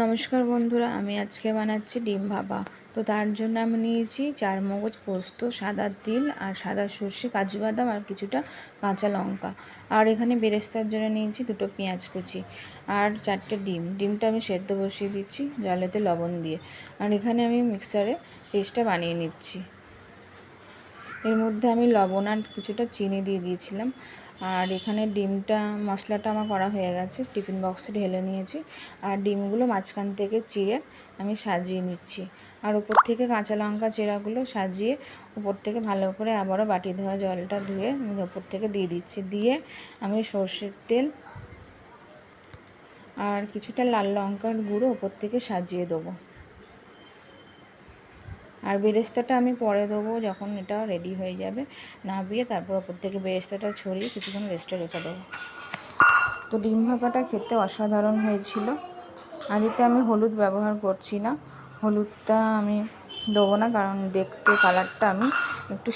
নমস্কার বন্ধুরা, আমি আজকে বানাচ্ছি ডিম ভাপা। তো তার জন্য আমি নিয়েছি 4 মগজ পোস্ত, সাদা তিল আর সাদা সর্ষে, কাজু বাদাম আর কিছুটা কাঁচা লঙ্কা। আর এখানে বেরেস্তার জন্য নিয়েছি 2টো পেঁয়াজ কুচি আর 4টে ডিম। ডিমটা আমি সেদ্ধ বসিয়ে দিচ্ছি জলেতে লবণ দিয়ে। আর এখানে আমি মিক্সারে পেস্টটা বানিয়ে নিচ্ছি। এর মধ্যে আমি লবণ আর কিছুটা চিনি দিয়ে দিয়েছিলাম। আর এখানে ডিমটা মশলাটা আমার করা হয়ে গেছে, টিফিন বক্সে ঢেলে নিয়েছি। আর ডিমগুলো মাঝখান থেকে চিড়ে আমি সাজিয়ে নিচ্ছি। আর উপর থেকে কাঁচা লঙ্কা চেরাগুলো সাজিয়ে উপর থেকে ভালো করে আবারও বাটি ধোয়া জলটা ধুয়ে আমি উপর থেকে দিয়ে দিচ্ছি। দিয়ে আমি সর্ষের তেল আর কিছুটা লাল লঙ্কার গুঁড়ো উপর থেকে সাজিয়ে দেবো। আর বেরেস্তাটা আমি পরে দেবো যখন এটা রেডি হয়ে যাবে। নামিয়ে তারপর ওপর থেকে বেরেস্তাটা ছড়িয়ে কিছুক্ষণ রেস্টে রেখে দেবো। তো ডিম ভাপাটা খেতে অসাধারণ হয়েছিল। আর এতে আমি হলুদ ব্যবহার করছি না, হলুদটা আমি দেবো না, কারণ দেখতে কালারটা আমি একটু